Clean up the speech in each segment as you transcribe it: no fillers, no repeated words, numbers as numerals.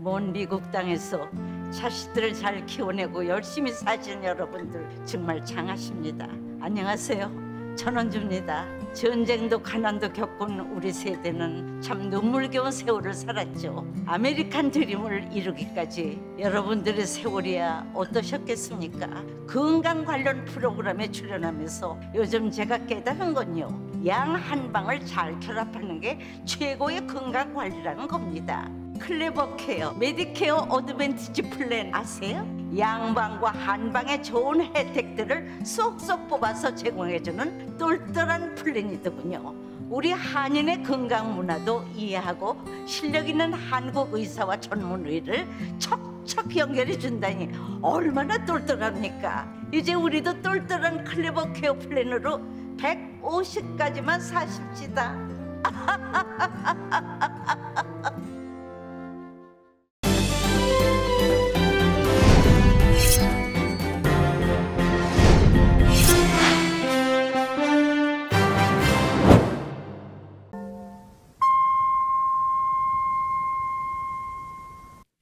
먼 미국 땅에서 자식들을 잘 키워내고 열심히 사신 여러분들 정말 장하십니다. 안녕하세요. 전원주입니다. 전쟁도 가난도 겪은 우리 세대는 참 눈물겨운 세월을 살았죠. 아메리칸 드림을 이루기까지 여러분들의 세월이야 어떠셨겠습니까? 건강 관련 프로그램에 출연하면서 요즘 제가 깨달은 건요, 양 한 방을 잘 결합하는 게 최고의 건강 관리라는 겁니다. 클레버 케어, 메디케어 어드밴티지 플랜 아세요? 양방과 한방의 좋은 혜택들을 쏙쏙 뽑아서 제공해주는 똘똘한 플랜이더군요. 우리 한인의 건강 문화도 이해하고 실력 있는 한국 의사와 전문의를 척척 연결해 준다니 얼마나 똘똘합니까? 이제 우리도 똘똘한 클레버 케어 플랜으로 150까지만 사십시다.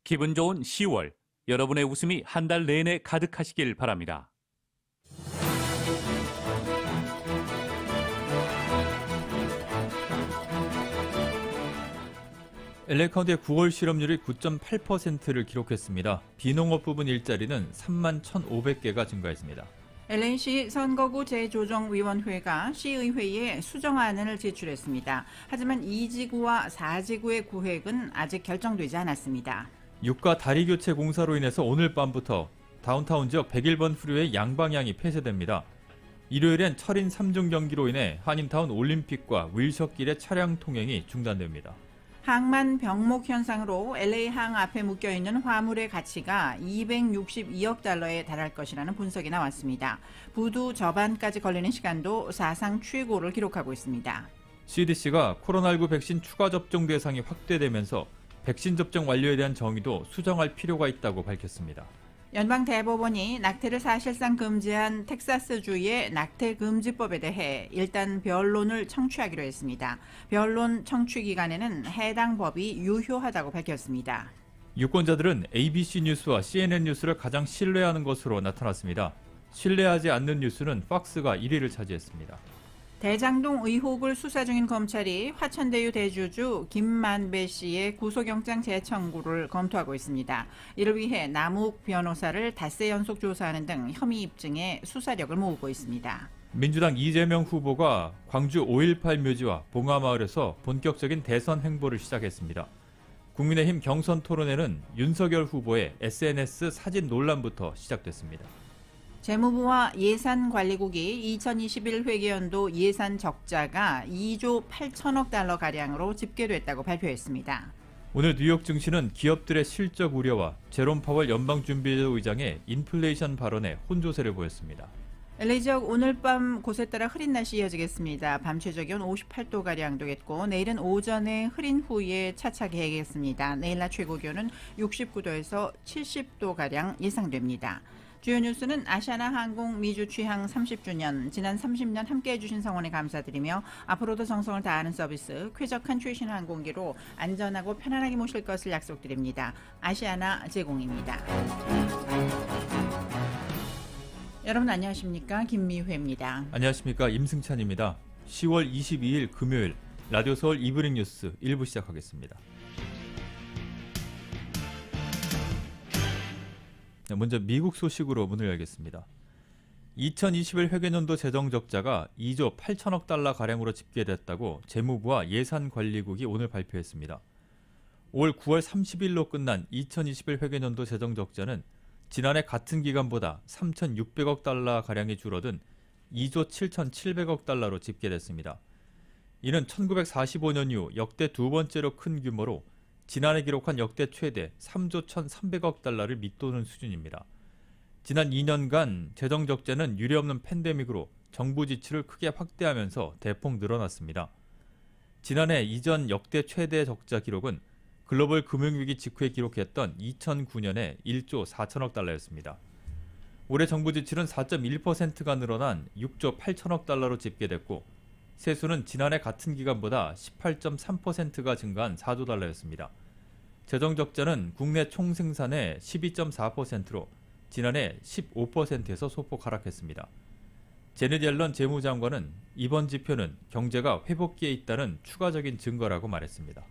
기분 좋은 10월, 여러분의 웃음이 한 달 내내 가득하시길 바랍니다. LA 카운티의 9월 실업률이 9.8%를 기록했습니다. 비농업 부분 일자리는 3만 1,500개가 증가했습니다. LA시 선거구 재조정위원회가 시의회에 수정안을 제출했습니다. 하지만 2지구와 4지구의 구획은 아직 결정되지 않았습니다. 유가 다리 교체 공사로 인해서 오늘 밤부터 다운타운 지역 101번 프리웨이 양방향이 폐쇄됩니다. 일요일엔 철인 3중 경기로 인해 한인타운 올림픽과 윌셔길의 차량 통행이 중단됩니다. 항만 병목 현상으로 LA항 앞에 묶여있는 화물의 가치가 262억 달러에 달할 것이라는 분석이 나왔습니다. 부두 접안까지 걸리는 시간도 사상 최고를 기록하고 있습니다. CDC가 코로나19 백신 추가 접종 대상이 확대되면서 백신 접종 완료에 대한 정의도 수정할 필요가 있다고 밝혔습니다. 연방대법원이 낙태를 사실상 금지한 텍사스주의 낙태금지법에 대해 일단 변론을 청취하기로 했습니다. 변론 청취 기간에는 해당 법이 유효하다고 밝혔습니다. 유권자들은 ABC 뉴스와 CNN 뉴스를 가장 신뢰하는 것으로 나타났습니다. 신뢰하지 않는 뉴스는 팍스가 1위를 차지했습니다. 대장동 의혹을 수사 중인 검찰이 화천대유 대주주 김만배 씨의 구속영장 재청구를 검토하고 있습니다. 이를 위해 남욱 변호사를 닷새 연속 조사하는 등 혐의 입증에 수사력을 모으고 있습니다. 민주당 이재명 후보가 광주 5.18 묘지와 봉화마을에서 본격적인 대선 행보를 시작했습니다. 국민의힘 경선 토론회는 윤석열 후보의 SNS 사진 논란부터 시작됐습니다. 재무부와 예산관리국이 2021 회계연도 예산 적자가 2조 8천억 달러가량으로 집계됐다고 발표했습니다. 오늘 뉴욕 증시는 기업들의 실적 우려와 제롬 파월 연방준비제도 의장의 인플레이션 발언에 혼조세를 보였습니다. LA 지역 오늘 밤 곳에 따라 흐린 날씨 이어지겠습니다. 밤 최저기온 58도가량 되겠고 내일은 오전에 흐린 후에 차차게 해겠습니다. 내일 낮 최고기온은 69도에서 70도가량 예상됩니다. 주요 뉴스는 아시아나 항공 미주 취항 30주년, 지난 30년 함께해 주신 성원에 감사드리며 앞으로도 정성을 다하는 서비스, 쾌적한 최신 항공기로 안전하고 편안하게 모실 것을 약속드립니다. 아시아나 제공입니다. 여러분 안녕하십니까? 김미회입니다. 안녕하십니까? 임승찬입니다. 10월 22일 금요일 라디오 서울 이브닝 뉴스 1부 시작하겠습니다. 먼저 미국 소식으로 문을 열겠습니다. 2021 회계연도 재정 적자가 2조 8천억 달러 가량으로 집계됐다고 재무부와 예산관리국이 오늘 발표했습니다. 올 9월 30일로 끝난 2021 회계연도 재정 적자는 지난해 같은 기간보다 3,600억 달러 가량이 줄어든 2조 7,700억 달러로 집계됐습니다. 이는 1945년 이후 역대 두 번째로 큰 규모로 지난해 기록한 역대 최대 3조 1,300억 달러를 밑도는 수준입니다. 지난 2년간 재정 적자는 유례없는 팬데믹으로 정부 지출을 크게 확대하면서 대폭 늘어났습니다. 지난해 이전 역대 최대 적자 기록은 글로벌 금융위기 직후에 기록했던 2009년에 1조 4천억 달러였습니다. 올해 정부 지출은 4.1%가 늘어난 6조 8천억 달러로 집계됐고 세수는 지난해 같은 기간보다 18.3%가 증가한 4조 달러였습니다. 재정적자는 국내 총생산의 12.4%로 지난해 15%에서 소폭 하락했습니다. 제넷 옐런 재무장관은 이번 지표는 경제가 회복기에 있다는 추가적인 증거라고 말했습니다.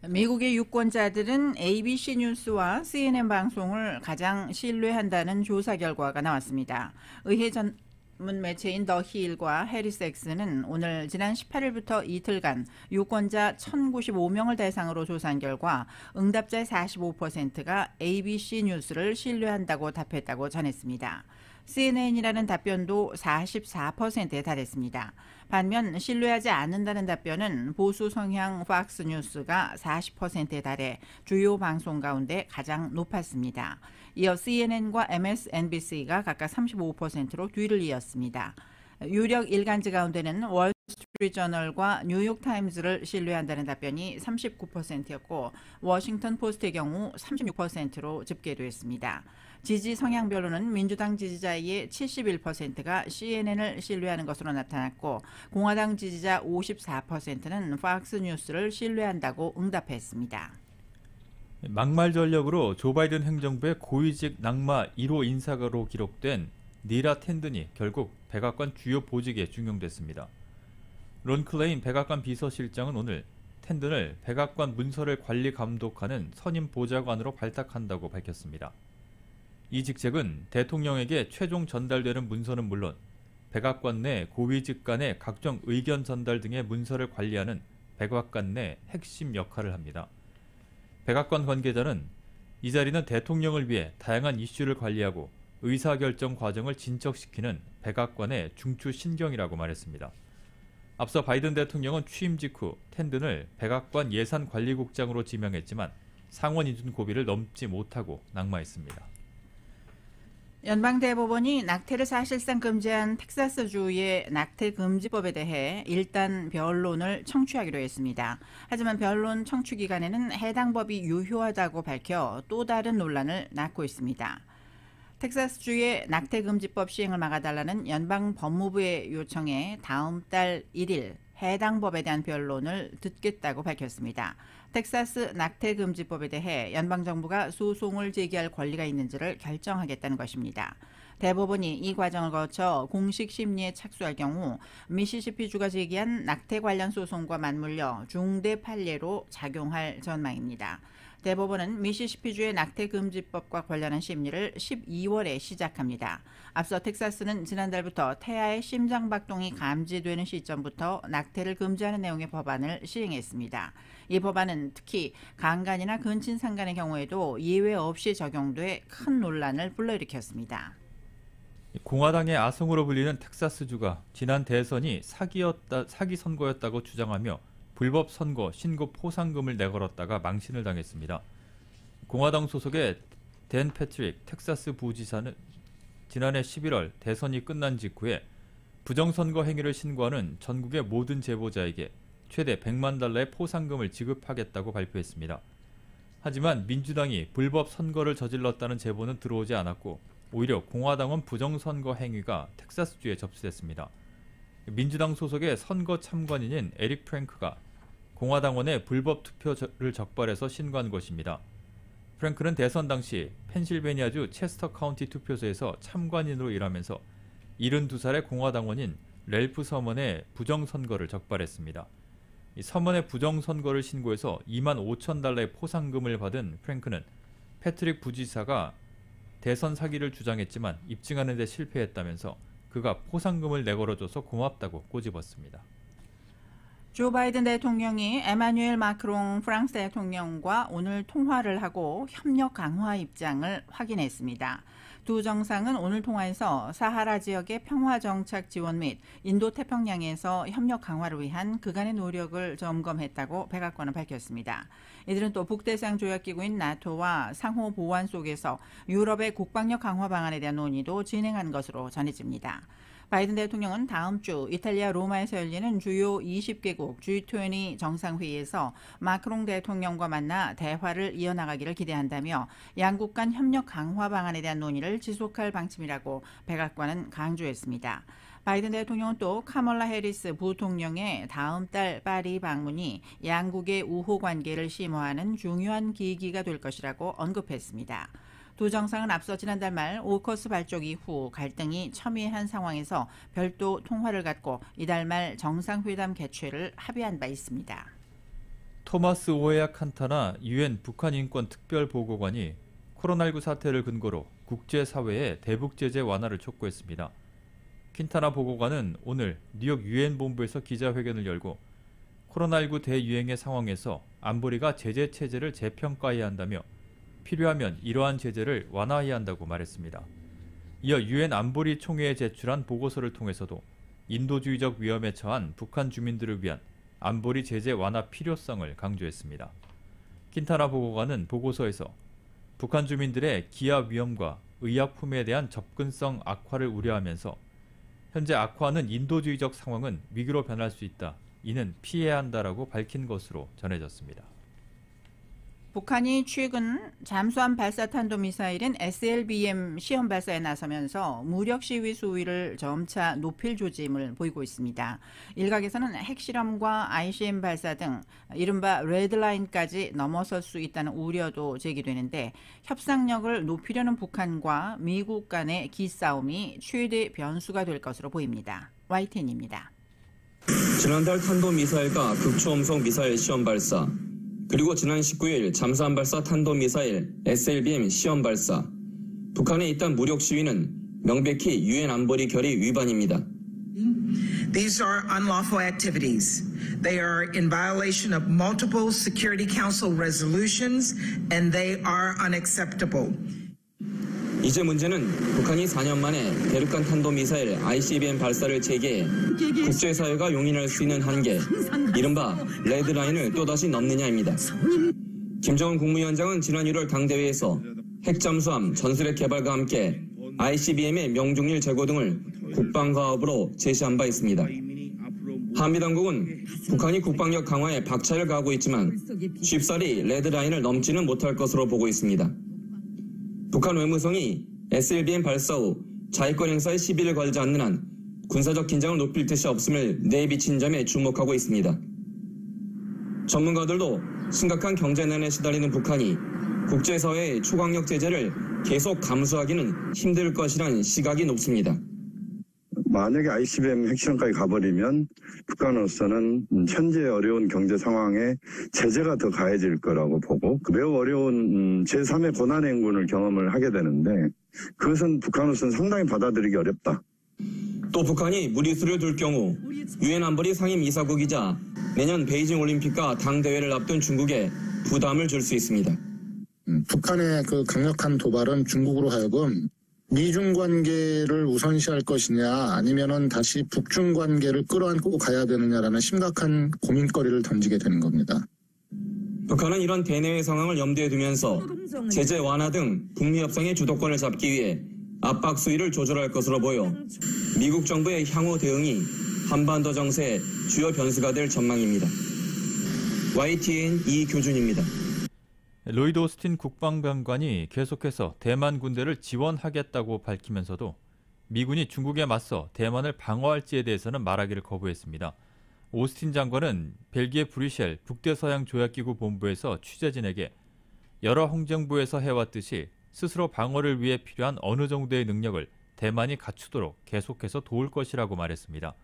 미국의 유권자들은 ABC 뉴스와 CNN 방송을 가장 신뢰한다는 조사 결과가 나왔습니다. 의회 전문 매체인 더 힐과 해리스 엑스는 오늘 지난 18일부터 이틀간 유권자 1,095명을 대상으로 조사한 결과 응답자의 45%가 ABC 뉴스를 신뢰한다고 답했다고 전했습니다. CNN이라는 답변도 44%에 달했습니다. 반면 신뢰하지 않는다는 답변은 보수 성향 팍스 뉴스가 40%에 달해 주요 방송 가운데 가장 높았습니다. 이어 CNN과 MSNBC가 각각 35%로 뒤를 이었습니다. 유력 일간지 가운데는 월스트리트저널과 뉴욕타임즈를 신뢰한다는 답변이 39%였고 워싱턴 포스트의 경우 36%로 집계됐습니다. 지지 성향별로는 민주당 지지자의 71%가 CNN을 신뢰하는 것으로 나타났고 공화당 지지자 54%는 팍스 뉴스를 신뢰한다고 응답했습니다. 막말 전력으로 조 바이든 행정부의 고위직 낙마 1호 인사가로 기록된 니라 텐든이 결국 백악관 주요 보직에 중용됐습니다. 론 클레인 백악관 비서실장은 오늘 텐든을 백악관 문서를 관리 감독하는 선임 보좌관으로 발탁한다고 밝혔습니다. 이 직책은 대통령에게 최종 전달되는 문서는 물론 백악관 내 고위직 간의 각종 의견 전달 등의 문서를 관리하는 백악관 내 핵심 역할을 합니다. 백악관 관계자는 이 자리는 대통령을 위해 다양한 이슈를 관리하고 의사결정 과정을 진척시키는 백악관의 중추 신경이라고 말했습니다. 앞서 바이든 대통령은 취임 직후 텐든을 백악관 예산관리국장으로 지명했지만 상원이 준 고비를 넘지 못하고 낙마했습니다. 연방대법원이 낙태를 사실상 금지한 텍사스주의 낙태금지법에 대해 일단 변론을 청취하기로 했습니다. 하지만 변론 청취 기간에는 해당 법이 유효하다고 밝혀 또 다른 논란을 낳고 있습니다. 텍사스주의 낙태금지법 시행을 막아달라는 연방 법무부의 요청에 다음 달 1일 해당 법에 대한 변론을 듣겠다고 밝혔습니다. 텍사스 낙태금지법에 대해 연방정부가 소송을 제기할 권리가 있는지를 결정하겠다는 것입니다. 대법원이 이 과정을 거쳐 공식 심리에 착수할 경우 미시시피주가 제기한 낙태 관련 소송과 맞물려 중대 판례로 작용할 전망입니다. 대법원은 미시시피주의 낙태금지법과 관련한 심리를 12월에 시작합니다. 앞서 텍사스는 지난달부터 태아의 심장박동이 감지되는 시점부터 낙태를 금지하는 내용의 법안을 시행했습니다. 이 법안은 특히 강간이나 근친상간의 경우에도 예외 없이 적용돼 큰 논란을 불러일으켰습니다. 공화당의 아성으로 불리는 텍사스주가 지난 대선이 사기 선거였다고 주장하며 불법 선거 신고 포상금을 내걸었다가 망신을 당했습니다. 공화당 소속의 댄 패트릭 텍사스 부지사는 지난해 11월 대선이 끝난 직후에 부정선거 행위를 신고하는 전국의 모든 제보자에게 최대 100만 달러의 포상금을 지급하겠다고 발표했습니다. 하지만 민주당이 불법 선거를 저질렀다는 제보는 들어오지 않았고 오히려 공화당은 부정선거 행위가 텍사스주에 접수됐습니다. 민주당 소속의 선거 참관인인 에릭 프랭크가 공화당원의 불법 투표를 적발해서 신고한 것입니다. 프랭크는 대선 당시 펜실베니아주 체스터 카운티 투표소에서 참관인으로 일하면서 72살의 공화당원인 렐프 서먼의 부정선거를 적발했습니다. 이 서먼의 부정선거를 신고해서 2만 5천 달러의 포상금을 받은 프랭크는 패트릭 부지사가 대선 사기를 주장했지만 입증하는 데 실패했다면서 그가 포상금을 내걸어줘서 고맙다고 꼬집었습니다. 조 바이든 대통령이 에마뉴엘 마크롱 프랑스 대통령과 오늘 통화를 하고 협력 강화 입장을 확인했습니다. 두 정상은 오늘 통화에서 사하라 지역의 평화 정착 지원 및 인도 태평양에서 협력 강화를 위한 그간의 노력을 점검했다고 백악관은 밝혔습니다. 이들은 또 북대서양 조약기구인 나토와 상호 보완 속에서 유럽의 국방력 강화 방안에 대한 논의도 진행한 것으로 전해집니다. 바이든 대통령은 다음 주 이탈리아 로마에서 열리는 주요 20개국 G20 정상회의에서 마크롱 대통령과 만나 대화를 이어나가기를 기대한다며 양국 간 협력 강화 방안에 대한 논의를 지속할 방침이라고 백악관은 강조했습니다. 바이든 대통령은 또 카멀라 해리스 부통령의 다음 달 파리 방문이 양국의 우호 관계를 심화하는 중요한 계기가 될 것이라고 언급했습니다. 두 정상은 앞서 지난달 말 오커스 발족 이후 갈등이 첨예한 상황에서 별도 통화를 갖고 이달 말 정상회담 개최를 합의한 바 있습니다. 토마스 오에아 칸타나 유엔 북한 인권 특별 보고관이 코로나19 사태를 근거로 국제사회의 대북 제재 완화를 촉구했습니다. 킨타나 보고관은 오늘 뉴욕 유엔 본부에서 기자회견을 열고 코로나19 대유행의 상황에서 안보리가 제재 체제를 재평가해야 한다며 필요하면 이러한 제재를 완화해야 한다고 말했습니다. 이어 유엔 안보리 총회에 제출한 보고서를 통해서도 인도주의적 위험에 처한 북한 주민들을 위한 안보리 제재 완화 필요성을 강조했습니다. 킨타나 보고관은 보고서에서 북한 주민들의 기아 위험과 의약품에 대한 접근성 악화를 우려하면서 현재 악화하는 인도주의적 상황은 위기로 변할 수 있다. 이는 피해야 한다라고 밝힌 것으로 전해졌습니다. 북한이 최근 잠수함 발사 탄도미사일인 SLBM 시험 발사에 나서면서 무력 시위 수위를 점차 높일 조짐을 보이고 있습니다. 일각에서는 핵실험과 ICM 발사 등 이른바 레드라인까지 넘어설 수 있다는 우려도 제기되는데 협상력을 높이려는 북한과 미국 간의 기싸움이 최대 변수가 될 것으로 보입니다. YTN입니다. 지난달 탄도미사일과 극초음속 미사일 시험 발사, 그리고 지난 19일 잠수함 발사 탄도미사일 SLBM 시험 발사. 북한의 이딴 무력 시위는 명백히 유엔 안보리 결의 위반입니다. These are unlawful activities. They are in violation of multiple Security Council resolutions and they are unacceptable. 이제 문제는 북한이 4년 만에 대륙간 탄도미사일 ICBM 발사를 재개해 국제사회가 용인할 수 있는 한계, 이른바 레드라인을 또다시 넘느냐입니다. 김정은 국무위원장은 지난 1월 당대회에서 핵잠수함 전술핵 개발과 함께 ICBM의 명중률 제고 등을 국방과업으로 제시한 바 있습니다. 한미당국은 북한이 국방력 강화에 박차를 가하고 있지만 쉽사리 레드라인을 넘지는 못할 것으로 보고 있습니다. 북한 외무성이 SLBM 발사 후 자위권 행사에 시비를 걸지 않는 한 군사적 긴장을 높일 뜻이 없음을 내비친 점에 주목하고 있습니다. 전문가들도 심각한 경제난에 시달리는 북한이 국제사회의 초강력 제재를 계속 감수하기는 힘들 것이라는 시각이 높습니다. 만약에 ICBM 핵실험까지 가버리면 북한으로서는 현재 어려운 경제 상황에 제재가 더 가해질 거라고 보고 매우 어려운 제3의 고난행군을 경험을 하게 되는데 그것은 북한으로서는 상당히 받아들이기 어렵다. 또 북한이 무리수를 둘 경우 유엔 안보리 상임 이사국이자 내년 베이징 올림픽과 당대회를 앞둔 중국에 부담을 줄 수 있습니다. 북한의 그 강력한 도발은 중국으로 하여금 미중 관계를 우선시할 것이냐 아니면은 다시 북중 관계를 끌어안고 가야 되느냐라는 심각한 고민거리를 던지게 되는 겁니다. 북한은 이런 대내외 상황을 염두에 두면서 제재 완화 등 북미 협상의 주도권을 잡기 위해 압박 수위를 조절할 것으로 보여 미국 정부의 향후 대응이 한반도 정세의 주요 변수가 될 전망입니다. YTN 이교준입니다. 로이드 오스틴 국방장관이 계속해서 대만 군대를 지원하겠다고 밝히면서도 미군이 중국에 맞서 대만을 방어할지에 대해서는 말하기를 거부했습니다. 오스틴 장관은 벨기에 브뤼셀 북대서양조약기구 본부에서 취재진에게 여러 행정부에서 해왔듯이 스스로 방어를 위해 필요한 어느 정도의 능력을 대만이 갖추도록 계속해서 도울 것이라고 말했습니다.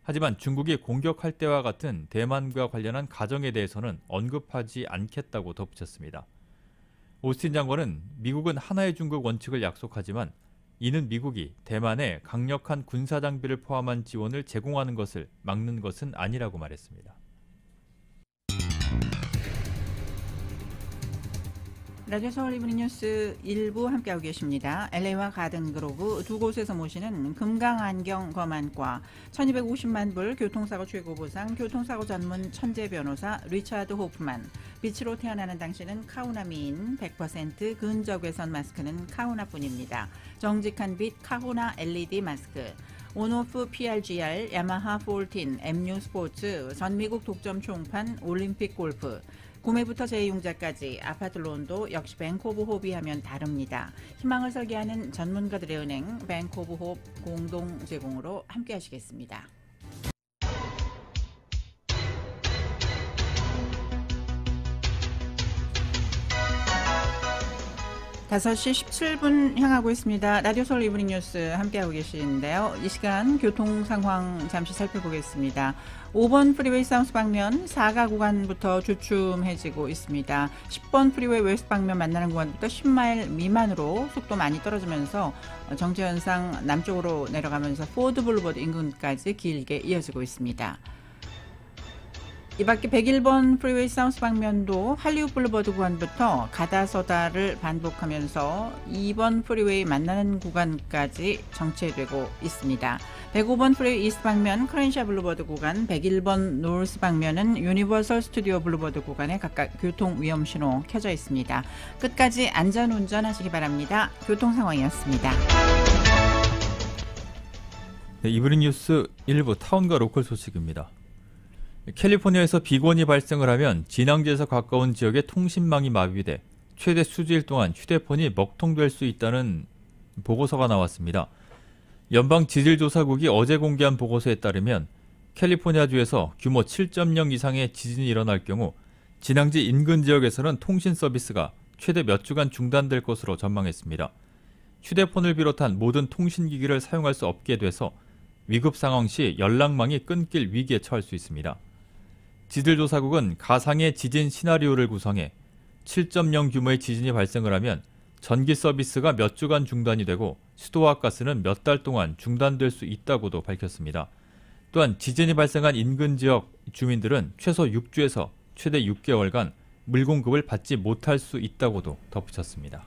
하지만 중국이 공격할 때와 같은 대만과 관련한 가정에 대해서는 언급하지 않겠다고 덧붙였습니다. 오스틴 장관은 미국은 하나의 중국 원칙을 약속하지만 이는 미국이 대만에 강력한 군사장비를 포함한 지원을 제공하는 것을 막는 것은 아니라고 말했습니다. 라디오 서울 이브닝 뉴스 1부 함께하고 계십니다. LA와 가든그로브 두 곳에서 모시는 금강안경 검안과 1250만 불 교통사고 최고보상 교통사고 전문 천재 변호사 리차드 호프만, 빛으로 태어나는 당신은 카우나 미인, 100% 근적외선 마스크는 카우나뿐입니다. 정직한 빛 카우나 LED 마스크, 온오프 PRGR, 야마하 14, MU 스포츠, 전미국 독점 총판, 올림픽 골프, 구매부터 재이용자까지 아파트 론도 역시 뱅크 오브 홉이 하면 다릅니다. 희망을 설계하는 전문가들의 은행 뱅크 오브 홉 공동 제공으로 함께 하시겠습니다. 5시 17분 향하고 있습니다. 라디오 서울 이브닝 뉴스 함께하고 계시는데요. 이 시간 교통 상황 잠시 살펴보겠습니다. 5번 프리웨이 사우스 방면 4가 구간부터 주춤해지고 있습니다. 10번 프리웨이 웨스트 방면 만나는 구간부터 10마일 미만으로 속도 많이 떨어지면서 정체 현상 남쪽으로 내려가면서 포드 블루버드 인근까지 길게 이어지고 있습니다. 이 밖에 101번 프리웨이 사우스 방면도 할리우드 블루버드 구간부터 가다서다를 반복하면서 2번 프리웨이 만나는 구간까지 정체되고 있습니다. 105번 프리웨이 이스트 방면 크렌샤 블루버드 구간, 101번 노스 방면은 유니버설 스튜디오 블루버드 구간에 각각 교통 위험 신호 켜져 있습니다. 끝까지 안전 운전하시기 바랍니다. 교통 상황이었습니다. 네, 이브닝 뉴스 1부 타운과 로컬 소식입니다. 캘리포니아에서 비권이 발생을 하면 진앙지에서 가까운 지역의 통신망이 마비돼 최대 수주일 동안 휴대폰이 먹통될 수 있다는 보고서가 나왔습니다. 연방 지질조사국이 어제 공개한 보고서에 따르면 캘리포니아주에서 규모 7.0 이상의 지진이 일어날 경우 진앙지 인근 지역에서는 통신 서비스가 최대 몇 주간 중단될 것으로 전망했습니다. 휴대폰을 비롯한 모든 통신기기를 사용할 수 없게 돼서 위급 상황 시 연락망이 끊길 위기에 처할 수 있습니다. 지질조사국은 가상의 지진 시나리오를 구성해 7.0 규모의 지진이 발생을 하면 전기 서비스가 몇 주간 중단이 되고 수도와 가스는 몇 달 동안 중단될 수 있다고도 밝혔습니다. 또한 지진이 발생한 인근 지역 주민들은 최소 6주에서 최대 6개월간 물 공급을 받지 못할 수 있다고도 덧붙였습니다.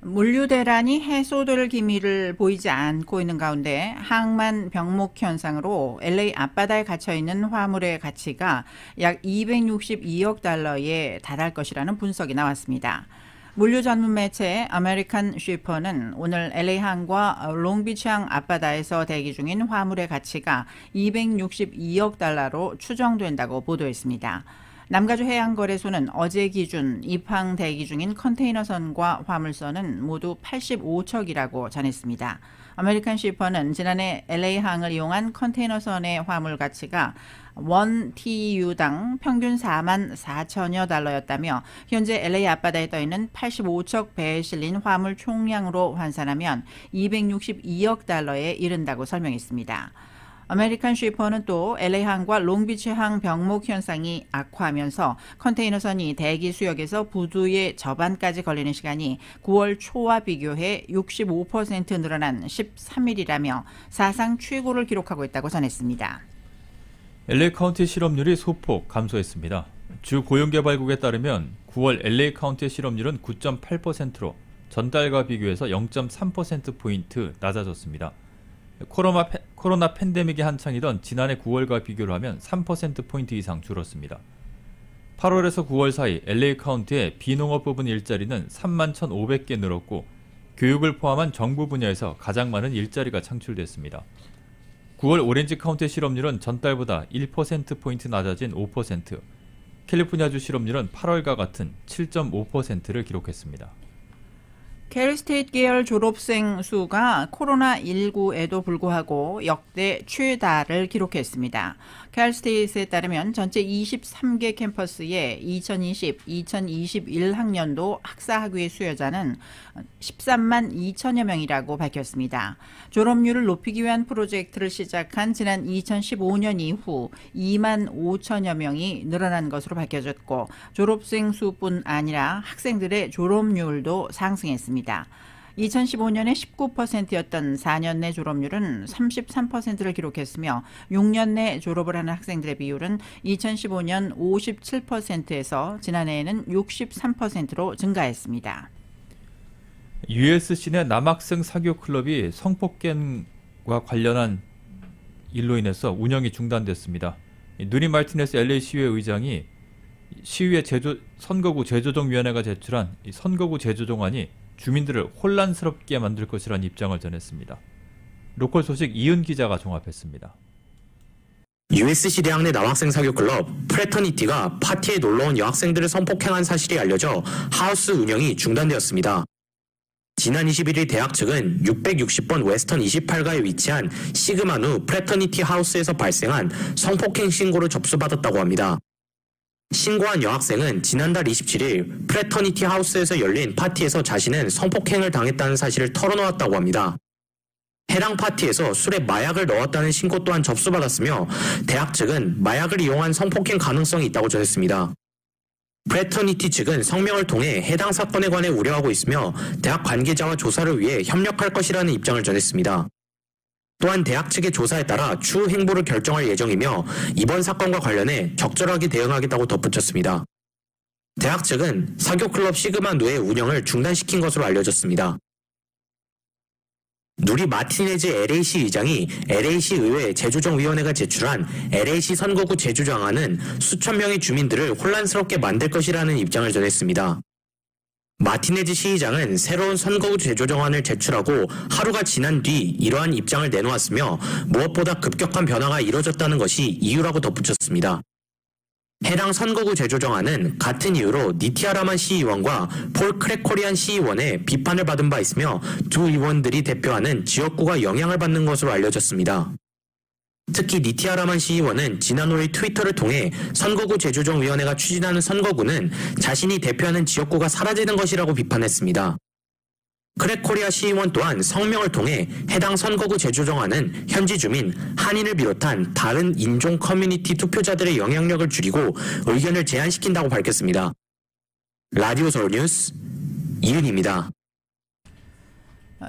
물류 대란이 해소될 기미를 보이지 않고 있는 가운데 항만 병목 현상으로 LA 앞바다에 갇혀 있는 화물의 가치가 약 262억 달러에 달할 것이라는 분석이 나왔습니다. 물류 전문 매체 아메리칸 쉬퍼는 오늘 LA항과 롱비치항 앞바다에서 대기 중인 화물의 가치가 262억 달러로 추정된다고 보도했습니다. 남가주 해양거래소는 어제 기준 입항 대기 중인 컨테이너선과 화물선은 모두 85척이라고 전했습니다. 아메리칸 쉬퍼는 지난해 LA항을 이용한 컨테이너선의 화물 가치가 1TU당 평균 4만 4천여 달러였다며 현재 LA 앞바다에 떠있는 85척 배에 실린 화물 총량으로 환산하면 262억 달러에 이른다고 설명했습니다. 아메리칸 쉬퍼는 또 LA항과 롱비치항 병목 현상이 악화하면서 컨테이너선이 대기 수역에서 부두의 저반까지 걸리는 시간이 9월 초와 비교해 65% 늘어난 13일이라며 사상 최고를 기록하고 있다고 전했습니다. LA 카운티 실업률이 소폭 감소했습니다. 주 고용개발국에 따르면 9월 LA 카운티의 실업률은 9.8%로 전달과 비교해서 0.3%포인트 낮아졌습니다. 코로나 팬데믹이 한창이던 지난해 9월과 비교를 하면 3%포인트 이상 줄었습니다. 8월에서 9월 사이 LA 카운티의 비농업 부분 일자리는 3만 1,500개 늘었고 교육을 포함한 정부 분야에서 가장 많은 일자리가 창출됐습니다. 9월 오렌지 카운티의 실업률은 전달보다 1%포인트 낮아진 5%, 캘리포니아주 실업률은 8월과 같은 7.5%를 기록했습니다. 캐리스테이트 계열 졸업생 수가 코로나19에도 불구하고 역대 최다를 기록했습니다. 캐리스테이트에 따르면 전체 23개 캠퍼스의 2020-2021 학년도 학사학위의 수요자는 13만 2천여 명이라고 밝혔습니다. 졸업률을 높이기 위한 프로젝트를 시작한 지난 2015년 이후 2만 5천여 명이 늘어난 것으로 밝혀졌고 졸업생 수뿐 아니라 학생들의 졸업률도 상승했습니다. 2015년에 19%였던 4년 내 졸업률은 33%를 기록했으며 6년 내 졸업을 하는 학생들의 비율은 2015년 57%에서 지난해에는 63%로 증가했습니다. USC 내 남학생 사교 클럽이 성폭행과 관련한 일로 인해서 운영이 중단됐습니다. 누리 마르티네스 LA 시의회 의장이 시의회 선거구 재조정위원회가 제출한 이 선거구 재조정안이 주민들을 혼란스럽게 만들 것이라는 입장을 전했습니다. 로컬 소식 이은 기자가 종합했습니다. USC 대학 내 남학생 사교 클럽 프래터니티가 파티에 놀러온 여학생들을 성폭행한 사실이 알려져 하우스 운영이 중단되었습니다. 지난 21일 대학 측은 660번 웨스턴 28가에 위치한 시그마누 프래터니티 하우스에서 발생한 성폭행 신고를 접수받았다고 합니다. 신고한 여학생은 지난달 27일 프래터니티 하우스에서 열린 파티에서 자신은 성폭행을 당했다는 사실을 털어놓았다고 합니다. 해당 파티에서 술에 마약을 넣었다는 신고 또한 접수받았으며 대학 측은 마약을 이용한 성폭행 가능성이 있다고 전했습니다. 프래터니티 측은 성명을 통해 해당 사건에 관해 우려하고 있으며 대학 관계자와 조사를 위해 협력할 것이라는 입장을 전했습니다. 또한 대학 측의 조사에 따라 추후 행보를 결정할 예정이며 이번 사건과 관련해 적절하게 대응하겠다고 덧붙였습니다. 대학 측은 사교 클럽 시그마누의 운영을 중단시킨 것으로 알려졌습니다. 누리 마티네즈 LA시 의장이 LA시 의회 재조정위원회가 제출한 LA시 선거구 재조정안은 수천 명의 주민들을 혼란스럽게 만들 것이라는 입장을 전했습니다. 마티네즈 시의장은 새로운 선거구 재조정안을 제출하고 하루가 지난 뒤 이러한 입장을 내놓았으며 무엇보다 급격한 변화가 이뤄졌다는 것이 이유라고 덧붙였습니다. 해당 선거구 재조정안은 같은 이유로 니티아라만 시의원과 폴 크래코리안 시의원의 비판을 받은 바 있으며 두 의원들이 대표하는 지역구가 영향을 받는 것으로 알려졌습니다. 특히 니티아라만 시의원은 지난 5일 트위터를 통해 선거구 재조정위원회가 추진하는 선거구는 자신이 대표하는 지역구가 사라지는 것이라고 비판했습니다. 크래코리아 시의원 또한 성명을 통해 해당 선거구 재조정안은 현지 주민, 한인을 비롯한 다른 인종 커뮤니티 투표자들의 영향력을 줄이고 의견을 제한시킨다고 밝혔습니다. 라디오 서울 뉴스 이은입니다.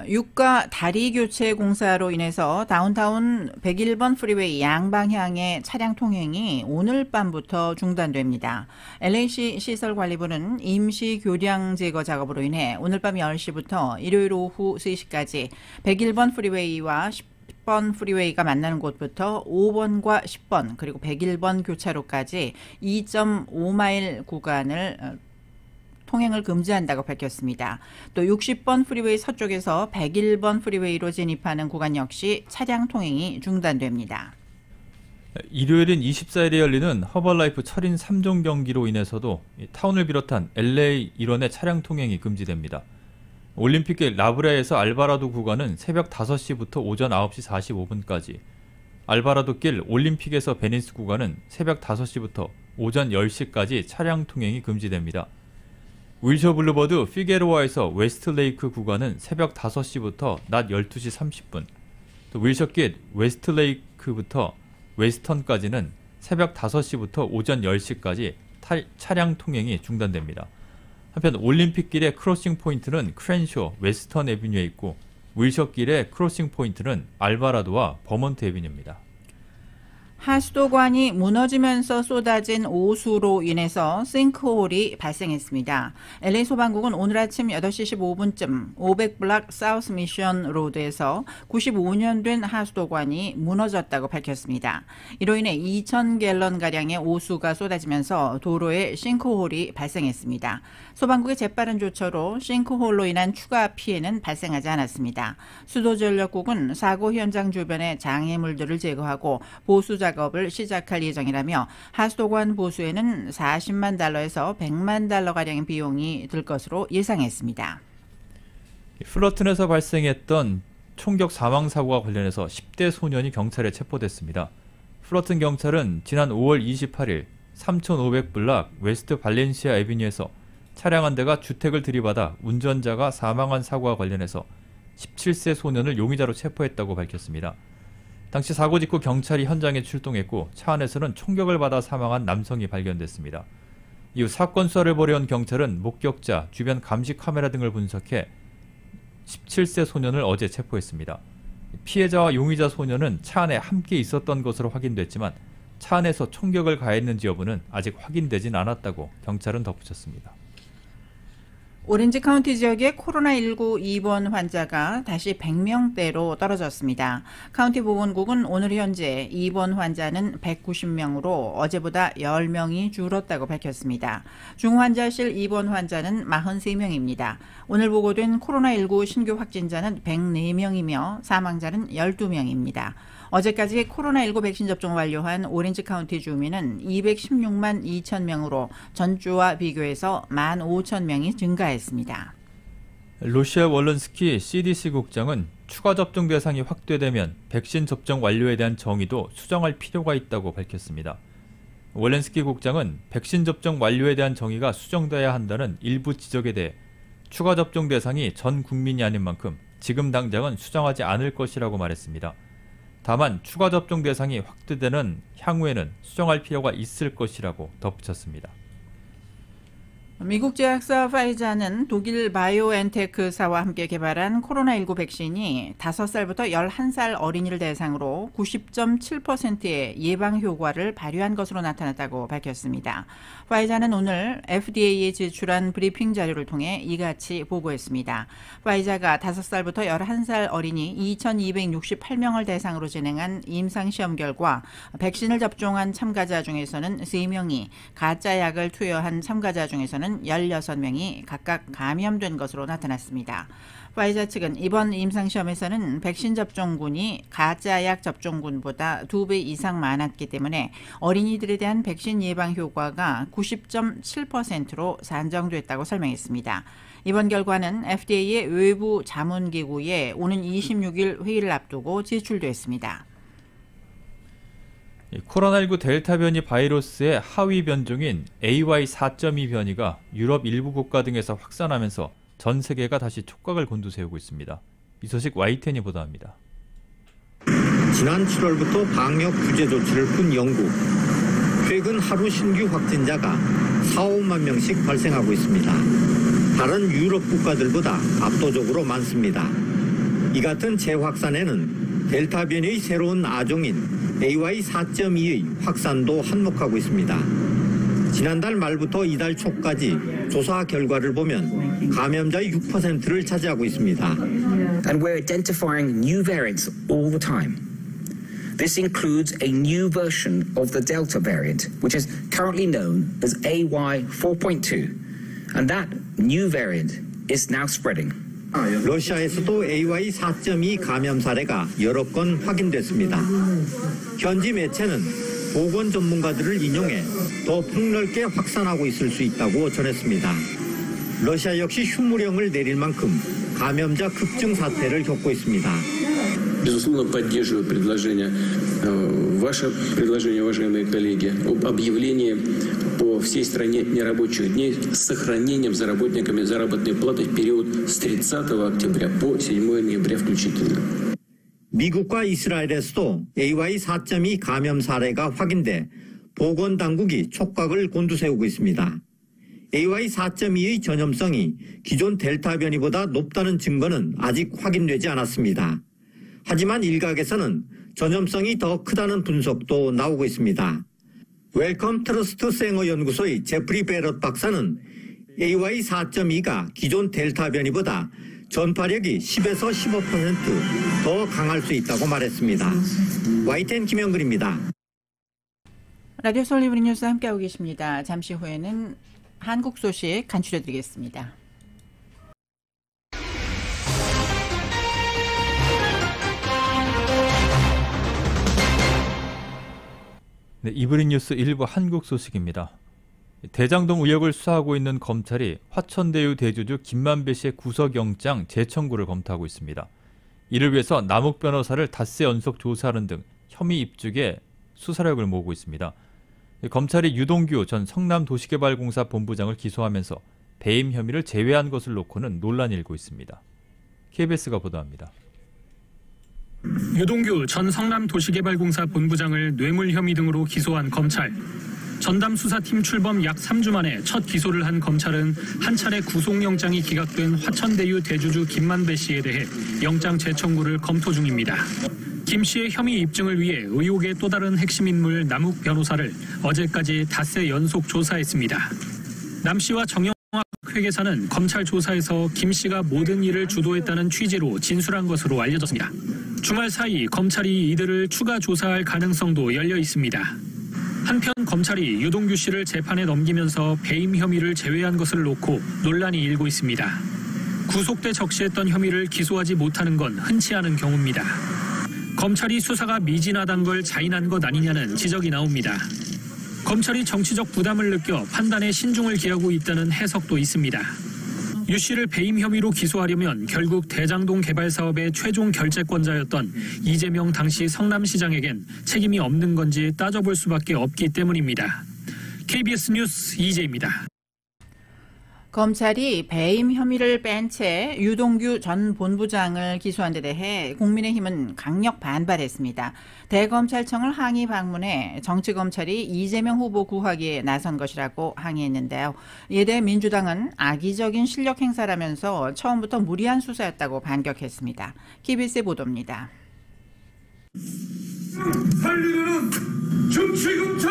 유가 다리 교체 공사로 인해서 다운타운 101번 프리웨이 양방향의 차량 통행이 오늘 밤부터 중단됩니다. LA시 시설관리부는 임시 교량 제거 작업으로 인해 오늘 밤 10시부터 일요일 오후 3시까지 101번 프리웨이와 10번 프리웨이가 만나는 곳부터 5번과 10번 그리고 101번 교차로까지 2.5마일 구간을 통행을 금지한다고 밝혔습니다. 또 60번 프리웨이 서쪽에서 101번 프리웨이로 진입하는 구간 역시 차량 통행이 중단됩니다. 일요일인 24일에 열리는 허벌라이프 철인 3종 경기로 인해서도 타운을 비롯한 LA 일원의 차량 통행이 금지됩니다. 올림픽길 라브레에서 알바라도 구간은 새벽 5시부터 오전 9시 45분까지, 알바라도길 올림픽에서 베니스 구간은 새벽 5시부터 오전 10시까지 차량 통행이 금지됩니다. 윌셔 블루버드 피게로아에서 웨스트레이크 구간은 새벽 5시부터 낮 12시 30분, 또 윌셔길 웨스트레이크부터 웨스턴까지는 새벽 5시부터 오전 10시까지 차량 통행이 중단됩니다. 한편 올림픽길의 크로싱 포인트는 크랜쇼 웨스턴 애비뉴에 있고 윌셔길의 크로싱 포인트는 알바라도와 버먼트 애비뉴입니다. 하수도관이 무너지면서 쏟아진 오수로 인해서 싱크홀이 발생했습니다. LA 소방국은 오늘 아침 8시 15분쯤 500블락 사우스 미션 로드에서 95년 된 하수도관이 무너졌다고 밝혔습니다. 이로 인해 2,000갤런가량의 오수가 쏟아지면서 도로에 싱크홀이 발생했습니다. 소방국의 재빠른 조처로 싱크홀로 인한 추가 피해는 발생하지 않았습니다. 수도전력국은 사고 현장 주변의 장애물들을 제거하고 보수 작업을 시작할 예정이라며 하수도관 보수에는 40만 달러에서 100만 달러가량의 비용이 들 것으로 예상했습니다. 플러튼에서 발생했던 총격 사망 사고와 관련해서 10대 소년이 경찰에 체포됐습니다. 플러튼 경찰은 지난 5월 28일 3,500블락 웨스트 발렌시아 애비뉴에서 차량 한 대가 주택을 들이받아 운전자가 사망한 사고와 관련해서 17세 소년을 용의자로 체포했다고 밝혔습니다. 당시 사고 직후 경찰이 현장에 출동했고 차 안에서는 총격을 받아 사망한 남성이 발견됐습니다. 이후 사건 수사를 벌여온 경찰은 목격자, 주변 감시 카메라 등을 분석해 17세 소년을 어제 체포했습니다. 피해자와 용의자 소년은 차 안에 함께 있었던 것으로 확인됐지만 차 안에서 총격을 가했는지 여부는 아직 확인되진 않았다고 경찰은 덧붙였습니다. 오렌지 카운티 지역의 코로나19 입원 환자가 다시 100명대로 떨어졌습니다. 카운티 보건국은 오늘 현재 입원 환자는 190명으로 어제보다 10명이 줄었다고 밝혔습니다. 중환자실 입원 환자는 43명입니다. 오늘 보고된 코로나19 신규 확진자는 104명이며 사망자는 12명입니다. 어제까지 코로나19 백신 접종 완료한 오렌지 카운티 주민은 216만 2천 명으로 전주와 비교해서 15,000명이 증가했습니다. 로시아 월런스키 CDC 국장은 추가 접종 대상이 확대되면 백신 접종 완료에 대한 정의도 수정할 필요가 있다고 밝혔습니다. 월런스키 국장은 백신 접종 완료에 대한 정의가 수정돼야 한다는 일부 지적에 대해 추가 접종 대상이 전 국민이 아닌 만큼 지금 당장은 수정하지 않을 것이라고 말했습니다. 다만 추가 접종 대상이 확대되는 향후에는 수정할 필요가 있을 것이라고 덧붙였습니다. 미국 제약사 파이자는 독일 바이오엔테크사와 함께 개발한 코로나19 백신이 5살부터 11살 어린이를 대상으로 90.7%의 예방 효과를 발휘한 것으로 나타났다고 밝혔습니다. 파이자는 오늘 FDA에 제출한 브리핑 자료를 통해 이같이 보고했습니다. 파이자가 5살부터 11살 어린이 2,268명을 대상으로 진행한 임상시험 결과 백신을 접종한 참가자 중에서는 3명이 가짜 약을 투여한 참가자 중에서는 16명이 각각 감염된 것으로 나타났습니다. 파이자 측은 이번 임상시험에서는 백신 접종군이 가짜약 접종군보다 2배 이상 많았기 때문에 어린이들에 대한 백신 예방 효과가 90.7%로 산정됐다고 설명했습니다. 이번 결과는 FDA의 외부 자문기구에 오는 26일 회의를 앞두고 제출됐습니다. 코로나19 델타 변이 바이러스의 하위 변종인 AY4.2 변이가 유럽 일부 국가 등에서 확산하면서 전 세계가 다시 촉각을 곤두세우고 있습니다. 이 소식 YTN이 보도합니다. 지난 7월부터 방역 규제 조치를 푼 영국. 최근 하루 신규 확진자가 4, 5만 명씩 발생하고 있습니다. 다른 유럽 국가들보다 압도적으로 많습니다. 이 같은 재확산에는 델타 변이의 새로운 아종인 AY4.2의 확산도 한몫하고 있습니다. 지난달 말부터 이달 초까지 조사 결과를 보면 감염자의 6%를 차지하고 있습니다. And we're identifying new variants all the time. This includes a new version of the Delta variant, which is currently known as AY4.2. And that new variant is now spreading. 러시아에서도 AY4.2 감염 사례가 여러 건 확인됐습니다. 현지 매체는 보건 전문가들을 인용해 더 폭넓게 확산하고 있을 수 있다고 전했습니다. 러시아 역시 휴무령을 내릴 만큼 감염자 급증 사태를 겪고 있습니다. Безусловно, поддерживаю ваше предложение, уважаемые коллеги, об объявлении по всей стране нерабочих дней с сохранением за работниками заработной платы в период с 30 октября по 7 ноября включительно. 미국과 이스라엘에서도 AY4.2 감염 사례가 확인돼 보건당국이 촉각을 곤두세우고 있습니다. AY4.2의 전염성이 기존 델타 변이보다 높다는 증거는 아직 확인되지 않았습니다. 하지만 일각에서는 전염성이 더 크다는 분석도 나오고 있습니다. 웰컴 트러스트 생어 연구소의 제프리 베럿 박사는 AY4.2가 기존 델타 변이보다 전파력이 10에서 15% 더 강할 수 있다고 말했습니다. YTN 김영근입니다. 라디오 서울 이브닝 뉴스 함께하고 계십니다. 잠시 후에는 한국 소식 간추려드리겠습니다. 네, 이브닝 뉴스 일부 한국 소식입니다. 대장동 의혹을 수사하고 있는 검찰이 화천대유 대주주 김만배 씨의 구속영장 재청구를 검토하고 있습니다. 이를 위해서 남욱 변호사를 닷새 연속 조사하는 등 혐의 입증에 수사력을 모으고 있습니다. 검찰이 유동규 전 성남도시개발공사 본부장을 기소하면서 배임 혐의를 제외한 것을 놓고는 논란이 일고 있습니다. KBS가 보도합니다. 유동규 전 성남도시개발공사 본부장을 뇌물 혐의 등으로 기소한 검찰. 전담 수사팀 출범 약 3주 만에 첫 기소를 한 검찰은 한 차례 구속영장이 기각된 화천대유 대주주 김만배 씨에 대해 영장 재청구를 검토 중입니다. 김 씨의 혐의 입증을 위해 의혹의 또 다른 핵심 인물 남욱 변호사를 어제까지 닷새 연속 조사했습니다. 남 씨와 정영학 지역 회계사는 검찰 조사에서 김 씨가 모든 일을 주도했다는 취지로 진술한 것으로 알려졌습니다. 주말 사이 검찰이 이들을 추가 조사할 가능성도 열려 있습니다. 한편 검찰이 유동규 씨를 재판에 넘기면서 배임 혐의를 제외한 것을 놓고 논란이 일고 있습니다. 구속 때 적시했던 혐의를 기소하지 못하는 건 흔치 않은 경우입니다. 검찰이 수사가 미진하단 걸 자인한 것 아니냐는 지적이 나옵니다. 검찰이 정치적 부담을 느껴 판단에 신중을 기하고 있다는 해석도 있습니다. 유 씨를 배임 혐의로 기소하려면 결국 대장동 개발 사업의 최종 결재권자였던 이재명 당시 성남시장에겐 책임이 없는 건지 따져볼 수밖에 없기 때문입니다. KBS 뉴스 이재입니다. 검찰이 배임 혐의를 뺀 채 유동규 전 본부장을 기소한 데 대해 국민의힘은 강력 반발했습니다. 대검찰청을 항의 방문해 정치검찰이 이재명 후보 구하기에 나선 것이라고 항의했는데요. 이에 대해 민주당은 악의적인 실력 행사라면서 처음부터 무리한 수사였다고 반격했습니다. KBS의 보도입니다. 살리는 정치검찰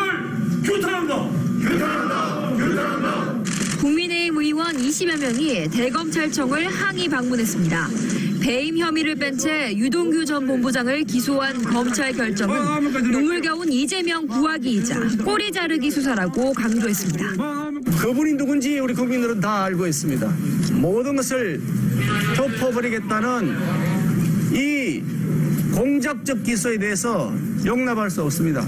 규탄한다! 규탄한다! 규탄한다! 국민의힘 의원 20여 명이 대검찰청을 항의 방문했습니다. 배임 혐의를 뺀 채 유동규 전 본부장을 기소한 검찰 결정은 눈물겨운 이재명 구하기이자 꼬리 자르기 수사라고 강조했습니다. 그분이 누군지 우리 국민들은 다 알고 있습니다. 모든 것을 덮어버리겠다는 이 공작적 기소에 대해서 용납할 수 없습니다.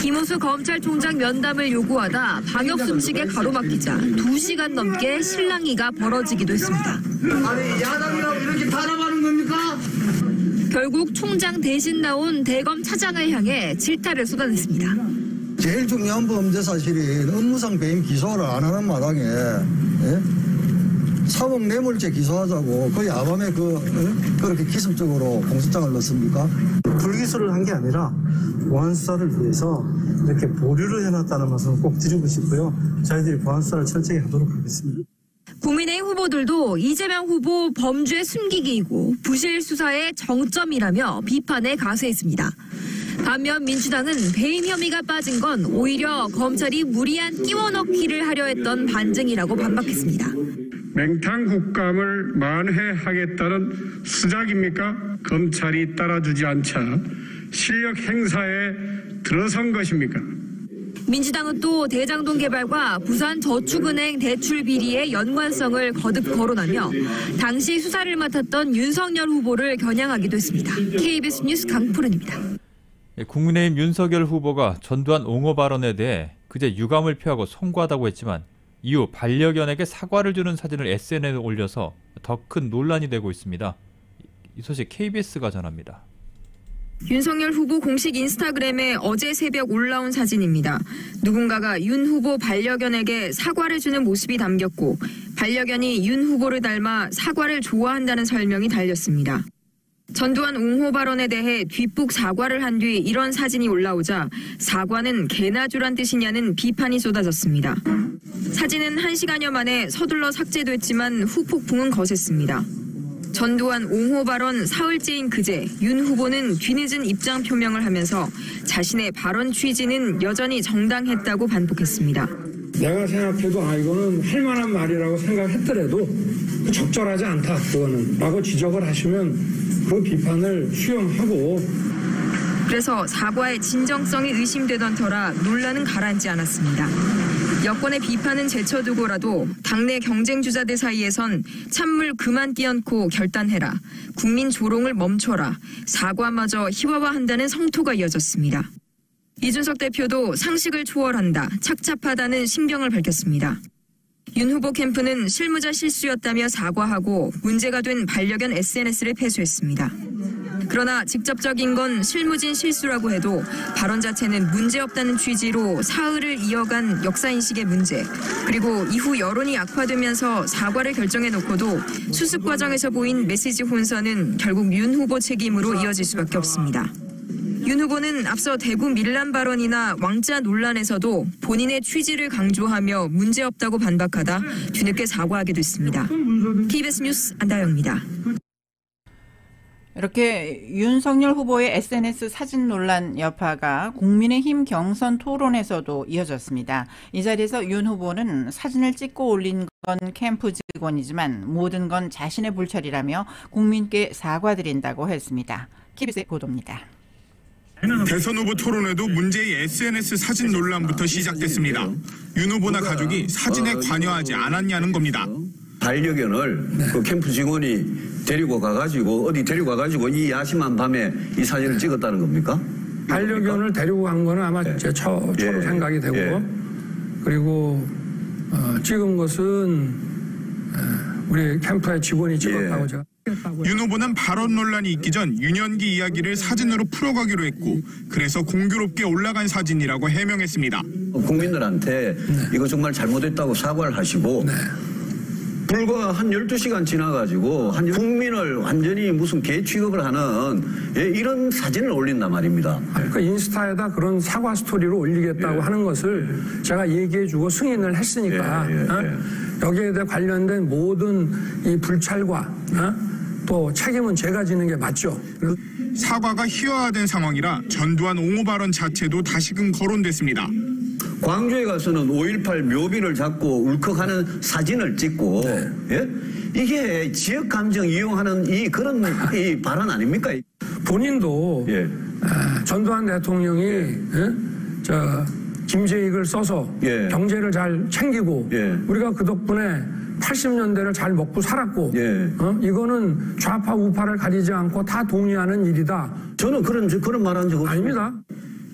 김호수 검찰총장 면담을 요구하다 방역 수칙에 가로막히자 2시간 넘게 실랑이가 벌어지기도 했습니다. 아니 야당이라고 이렇게 탄압하는 겁니까? 결국 총장 대신 나온 대검 차장을 향해 질타를 쏟아냈습니다. 제일 중요한 범죄 사실인 업무상 배임 기소를 안 하는 마당에 사법 뇌물죄 기소하자고 그 야밤에 그렇게 기습적으로 공소장을 넣습니까? 불기소를 한 게 아니라 보안 수사를 위해서 이렇게 보류를 해놨다는 말씀을 꼭 드리고 싶고요. 저희들이 보안 수사를 철저히 하도록 하겠습니다. 국민의힘 후보들도 이재명 후보 범죄 숨기기이고 부실 수사의 정점이라며 비판에 가세했습니다. 반면 민주당은 배임 혐의가 빠진 건 오히려 검찰이 무리한 끼워넣기를 하려 했던 반증이라고 반박했습니다. 맹탕 국감을 만회하겠다는 수작입니까? 검찰이 따라주지 않자 실력 행사에 들어선 것입니까? 민주당은 또 대장동 개발과 부산저축은행 대출 비리의 연관성을 거듭 거론하며 당시 수사를 맡았던 윤석열 후보를 겨냥하기도 했습니다. KBS 뉴스 강푸른입니다. 국민의힘 윤석열 후보가 전두환 옹호 발언에 대해 그제 유감을 표하고 송구하다고 했지만 이후 반려견에게 사과를 주는 사진을 SNS에 올려서 더 큰 논란이 되고 있습니다. 이 소식 KBS가 전합니다. 윤석열 후보 공식 인스타그램에 어제 새벽 올라온 사진입니다. 누군가가 윤 후보 반려견에게 사과를 주는 모습이 담겼고 반려견이 윤 후보를 닮아 사과를 좋아한다는 설명이 달렸습니다. 전두환 옹호 발언에 대해 뒷북 사과를 한 뒤 이런 사진이 올라오자 사과는 개나 주란 뜻이냐는 비판이 쏟아졌습니다. 사진은 1시간여 만에 서둘러 삭제됐지만 후폭풍은 거셌습니다. 전두환 옹호 발언 사흘째인 그제 윤 후보는 뒤늦은 입장 표명을 하면서 자신의 발언 취지는 여전히 정당했다고 반복했습니다. 내가 생각해도 이거는 할 만한 말이라고 생각했더라도 적절하지 않다 그거는 라고 지적을 하시면 그 비판을 수용하고 그래서 사과의 진정성이 의심되던 터라 논란은 가라앉지 않았습니다. 여권의 비판은 제쳐두고라도 당내 경쟁주자들 사이에선 찬물 그만 끼얹고 결단해라, 국민 조롱을 멈춰라, 사과마저 희화화한다는 성토가 이어졌습니다. 이준석 대표도 상식을 초월한다, 착잡하다는 신경을 밝혔습니다. 윤 후보 캠프는 실무자 실수였다며 사과하고 문제가 된 반려견 SNS를 폐쇄했습니다. 그러나 직접적인 건 실무진 실수라고 해도 발언 자체는 문제없다는 취지로 사흘을 이어간 역사인식의 문제, 그리고 이후 여론이 악화되면서 사과를 결정해놓고도 수습 과정에서 보인 메시지 혼선은 결국 윤 후보 책임으로 이어질 수밖에 없습니다. 윤 후보는 앞서 대구 밀란 발언이나 왕자 논란에서도 본인의 취지를 강조하며 문제없다고 반박하다 뒤늦게 사과하게 됐습니다. KBS 뉴스 안다영입니다. 이렇게 윤석열 후보의 SNS 사진 논란 여파가 국민의힘 경선 토론에서도 이어졌습니다. 이 자리에서 윤 후보는 사진을 찍고 올린 건 캠프 직원이지만 모든 건 자신의 불찰이라며 국민께 사과드린다고 했습니다. KBS의 보도입니다. 대선 후보 토론회도 문제의 SNS 사진 논란부터 시작됐습니다. 윤 후보나 가족이 사진에 관여하지 않았냐는 겁니다. 반려견을 그 캠프 직원이 데리고 가가지고 이 야심한 밤에 이 사진을 찍었다는 겁니까? 반려견을 데리고 간 거는 아마 제 처로 생각이 되고 그리고 찍은 것은 우리 캠프의 직원이 찍었다고 제가. 윤 후보는 발언 논란이 있기 전 유년기 이야기를 사진으로 풀어가기로 했고 그래서 공교롭게 올라간 사진이라고 해명했습니다. 국민들한테 이거 정말 잘못했다고 사과를 하시고 불과 한 12시간 지나가지고 국민을 완전히 무슨 개 취급을 하는 이런 사진을 올린단 말입니다. 그 인스타에다 그런 사과 스토리를 올리겠다고 하는 것을 제가 얘기해주고 승인을 했으니까 여기에 대해 관련된 모든 이 불찰과 또 책임은 제가 지는 게 맞죠. 사과가 희화화된 상황이라 전두환 옹호 발언 자체도 다시금 거론됐습니다. 광주에 가서는 5.18 묘비를 잡고 울컥하는 사진을 찍고 이게 지역 감정 이용하는 그런 발언 아닙니까? 본인도 전두환 대통령이 김재익을 써서 경제를 잘 챙기고 우리가 그 덕분에 80년대를 잘 먹고 살았고 이거는 좌파 우파를 가리지 않고 다 동의하는 일이다. 저는 그런 말한 적 없습니다. 아닙니다.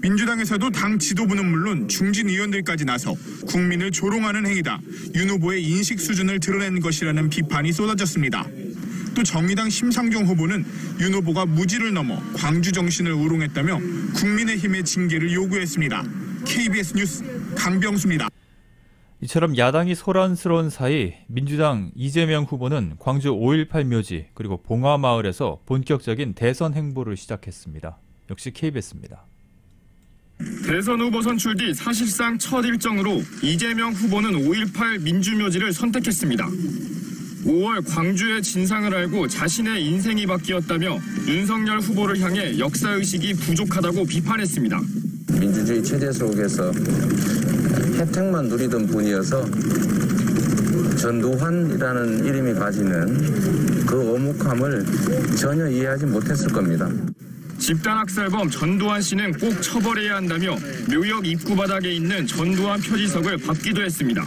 민주당에서도 당 지도부는 물론 중진 의원들까지 나서 국민을 조롱하는 행위다. 윤 후보의 인식 수준을 드러낸 것이라는 비판이 쏟아졌습니다. 또 정의당 심상정 후보는 윤 후보가 무지를 넘어 광주 정신을 우롱했다며 국민의힘의 징계를 요구했습니다. KBS 뉴스 강병수입니다. 이처럼 야당이 소란스러운 사이 민주당 이재명 후보는 광주 5.18 묘지 그리고 봉화마을에서 본격적인 대선 행보를 시작했습니다. 역시 KBS입니다. 대선 후보 선출 뒤 사실상 첫 일정으로 이재명 후보는 5.18 민주묘지를 선택했습니다. 5월 광주의 진상을 알고 자신의 인생이 바뀌었다며 윤석열 후보를 향해 역사의식이 부족하다고 비판했습니다. 민주주의 체제 속에서 혜택만 누리던 분이어서 전두환이라는 이름이 가지는 그 오목함을 전혀 이해하지 못했을 겁니다. 집단학살범 전두환 씨는 꼭 처벌해야 한다며 묘역 입구 바닥에 있는 전두환 표지석을 밟기도 했습니다.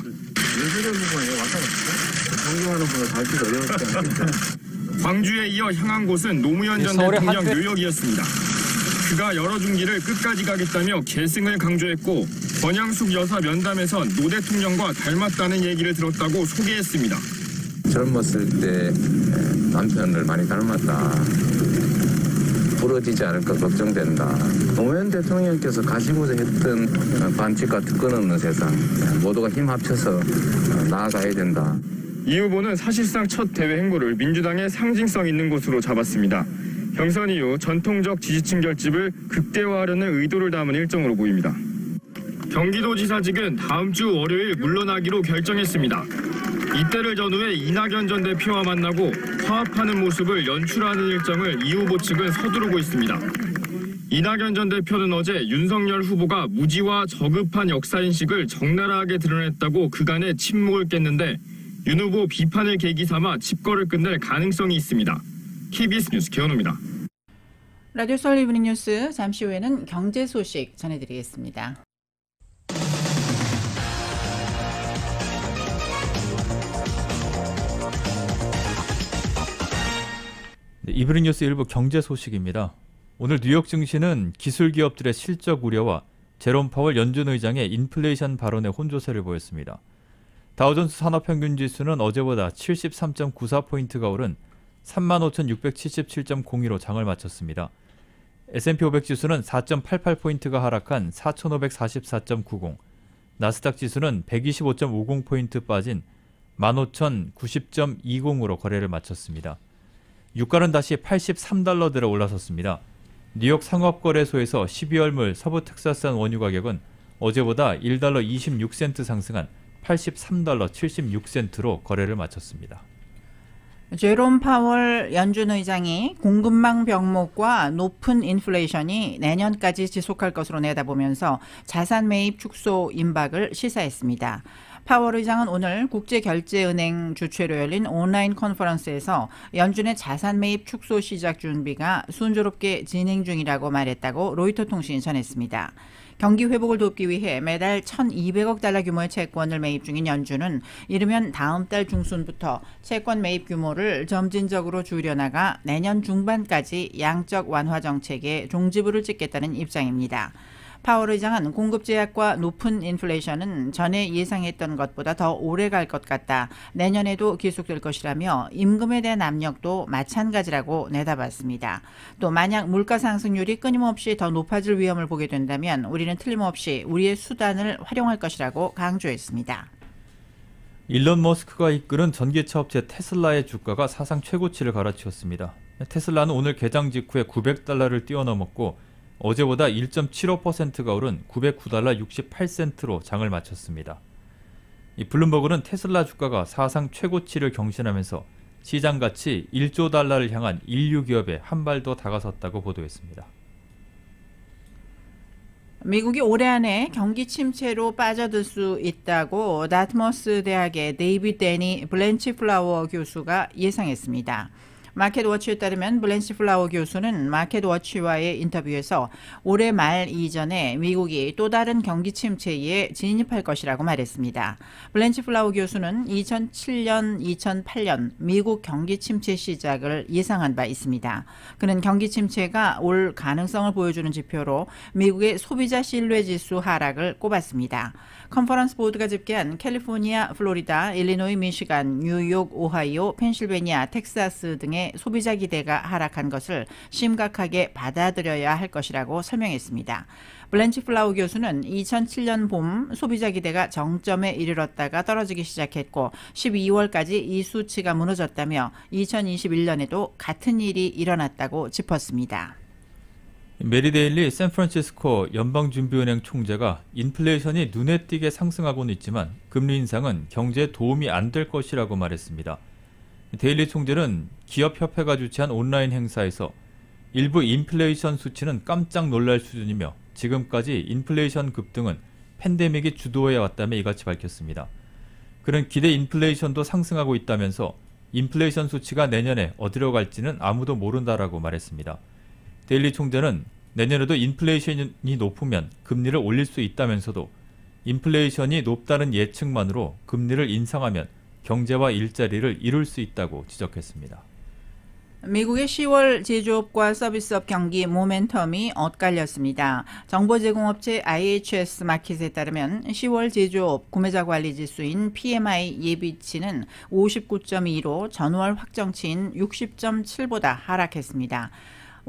광주에 이어 향한 곳은 노무현 전 대통령 묘역이었습니다. 그가 열어준 길을 끝까지 가겠다며 계승을 강조했고 권양숙 여사 면담에선 노 대통령과 닮았다는 얘기를 들었다고 소개했습니다. 젊었을 때 남편을 많이 닮았다. 부러지지 않을까 걱정된다. 노무현 대통령께서 가지고자 했던 반칙과 특권 없는 세상 모두가 힘 합쳐서 나아가야 된다. 이 후보는 사실상 첫 대외 행보를 민주당의 상징성 있는 곳으로 잡았습니다. 경선 이후 전통적 지지층 결집을 극대화하려는 의도를 담은 일정으로 보입니다. 경기도지사직은 다음 주 월요일 물러나기로 결정했습니다. 이때를 전후해 이낙연 전 대표와 만나고 화합하는 모습을 연출하는 일정을 이 후보 측은 서두르고 있습니다. 이낙연 전 대표는 어제 윤석열 후보가 무지와 저급한 역사인식을 적나라하게 드러냈다고 그간의 침묵을 깼는데 윤 후보 비판을 계기 삼아 집거를 끝낼 가능성이 있습니다. KBS 뉴스 기현우입니다. 라디오 서울 이브닝 뉴스 잠시 후에는 경제 소식 전해드리겠습니다. 이브닝 뉴스 일부 경제 소식입니다. 오늘 뉴욕 증시는 기술 기업들의 실적 우려와 제롬 파월 연준 의장의 인플레이션 발언에 혼조세를 보였습니다. 다우존스 산업평균지수는 어제보다 73.94포인트가 오른 35,677.02로 장을 마쳤습니다. S&P 500 지수는 4.88포인트가 하락한 4,544.90, 나스닥 지수는 125.50포인트 빠진 15,090.20으로 거래를 마쳤습니다. 유가는 다시 $83대로 올라섰습니다. 뉴욕 상업거래소에서 12월물 서부 텍사스산 원유 가격은 어제보다 $1 26센트 상승한 $83 76센트로 거래를 마쳤습니다. 제롬 파월 연준 의장이 공급망 병목과 높은 인플레이션이 내년까지 지속할 것으로 내다보면서 자산 매입 축소 임박을 시사했습니다. 파월 의장은 오늘 국제결제은행 주최로 열린 온라인 컨퍼런스에서 연준의 자산 매입 축소 시작 준비가 순조롭게 진행 중이라고 말했다고 로이터 통신이 전했습니다. 경기 회복을 돕기 위해 매달 1,200억 달러 규모의 채권을 매입 중인 연준은 이르면 다음 달 중순부터 채권 매입 규모를 점진적으로 줄여나가 내년 중반까지 양적 완화 정책에 종지부를 찍겠다는 입장입니다. 파월 의장은 공급 제약과 높은 인플레이션은 전에 예상했던 것보다 더 오래 갈 것 같다. 내년에도 계속될 것이라며 임금에 대한 압력도 마찬가지라고 내다봤습니다. 또 만약 물가 상승률이 끊임없이 더 높아질 위험을 보게 된다면 우리는 틀림없이 우리의 수단을 활용할 것이라고 강조했습니다. 일론 머스크가 이끄는 전기차 업체 테슬라의 주가가 사상 최고치를 갈아치웠습니다. 테슬라는 오늘 개장 직후에 $900를 뛰어넘었고 어제보다 1.75%가 오른 $909 68센트로 장을 마쳤습니다. 이 블룸버그는 테슬라 주가가 사상 최고치를 경신하면서 시장 가치 1조 달러를 향한 인류 기업에 한 발 더 다가섰다고 보도했습니다. 미국이 올해 안에 경기 침체로 빠져들 수 있다고 다트머스 대학의 데이비드 데니 블렌치 플라워 교수가 예상했습니다. 마켓워치에 따르면 블렌치 플라워 교수는 마켓워치와의 인터뷰에서 올해 말 이전에 미국이 또 다른 경기 침체에 진입할 것이라고 말했습니다. 블렌치 플라워 교수는 2007년, 2008년 미국 경기 침체 시작을 예상한 바 있습니다. 그는 경기 침체가 올 가능성을 보여주는 지표로 미국의 소비자 신뢰지수 하락을 꼽았습니다. 컨퍼런스 보드가 집계한 캘리포니아, 플로리다, 일리노이, 미시간, 뉴욕, 오하이오, 펜실베니아, 텍사스 등의 소비자 기대가 하락한 것을 심각하게 받아들여야 할 것이라고 설명했습니다. 블렌치 플라우 교수는 2007년 봄 소비자 기대가 정점에 이르렀다가 떨어지기 시작했고 12월까지 이 수치가 무너졌다며 2021년에도 같은 일이 일어났다고 짚었습니다. 메리데일리 샌프란시스코 연방준비은행 총재가 인플레이션이 눈에 띄게 상승하고는 있지만 금리 인상은 경제에 도움이 안 될 것이라고 말했습니다. 데일리 총재는 기업협회가 주최한 온라인 행사에서 일부 인플레이션 수치는 깜짝 놀랄 수준이며 지금까지 인플레이션 급등은 팬데믹이 주도해 왔다며 이같이 밝혔습니다. 그는 기대 인플레이션도 상승하고 있다면서 인플레이션 수치가 내년에 어디로 갈지는 아무도 모른다라고 말했습니다. 데일리 총재는 내년에도 인플레이션이 높으면 금리를 올릴 수 있다면서도 인플레이션이 높다는 예측만으로 금리를 인상하면 경제와 일자리를 이룰 수 있다고 지적했습니다. 미국의 10월 제조업과 서비스업 경기 모멘텀이 엇갈렸습니다. 정보 제공업체 IHS 마켓에 따르면 10월 제조업 구매자 관리 지수인 PMI 예비치는 59.2로 전월 확정치인 60.7보다 하락했습니다.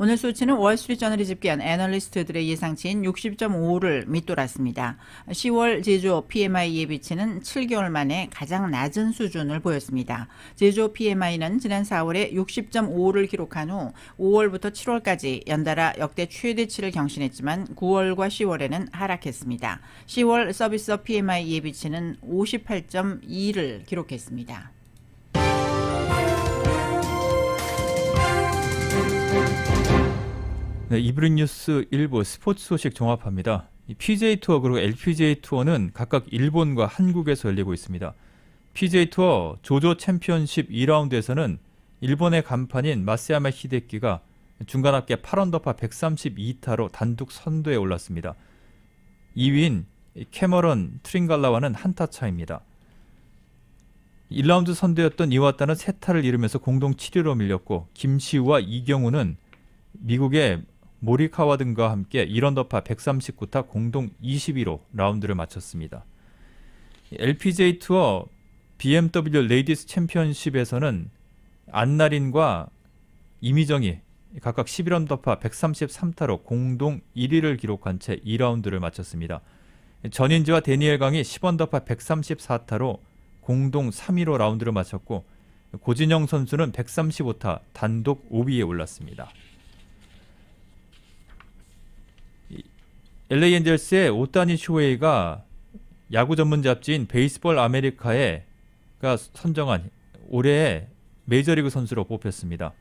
오늘 수치는 월스트리트저널이 집계한 애널리스트들의 예상치인 60.5를 밑돌았습니다. 10월 제조업 PMI 예비치는 7개월 만에 가장 낮은 수준을 보였습니다. 제조업 PMI는 지난 4월에 60.5를 기록한 후 5월부터 7월까지 연달아 역대 최대치를 경신했지만 9월과 10월에는 하락했습니다. 10월 서비스업 PMI 예비치는 58.2를 기록했습니다. 네, 이브닝 뉴스 1부 스포츠 소식 종합합니다. PGA 투어 그리고 LPGA 투어는 각각 일본과 한국에서 열리고 있습니다. PGA 투어 조조 챔피언십 2라운드에서는 일본의 간판인 마쓰야마 히데키가 중간 합계 8언더파 132타로 단독 선두에 올랐습니다. 2위인 캐머런 트링갈라와는 한타 차입니다. 1라운드 선두였던 이와타는 3타를 잃으면서 공동 7위로 밀렸고 김시우와 이경우는 미국의 모리카와 등과 함께 1언더파 139타 공동 22로 라운드를 마쳤습니다. LPGA 투어 BMW 레이디스 챔피언십에서는 안나린과 이미정이 각각 11언더파 133타로 공동 1위를 기록한 채 2라운드를 마쳤습니다. 전인지와 데니엘 강이 10언더파 134타로 공동 3위로 라운드를 마쳤고 고진영 선수는 135타 단독 5위에 올랐습니다. LA 엔젤스의 오타니 슈웨이가 야구 전문 잡지인 베이스볼 아메리카가 선정한 올해의 메이저리그 선수로 뽑혔습니다.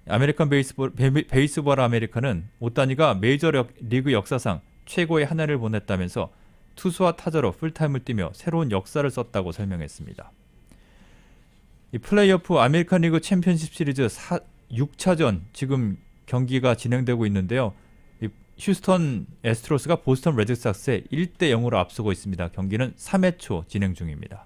아메리칸 베이스볼 아메리카는 오타니가 메이저리그 역사상 최고의 한 해를 보냈다면서 투수와 타자로 풀타임을 뛰며 새로운 역사를 썼다고 설명했습니다. 이 플레이오프 아메리칸 리그 챔피언십 시리즈 6차전 지금 경기가 진행되고 있는데요. 이 휴스턴 애스트로스가 보스턴 레드삭스에 1대0으로 앞서고 있습니다. 경기는 3회 초 진행 중입니다.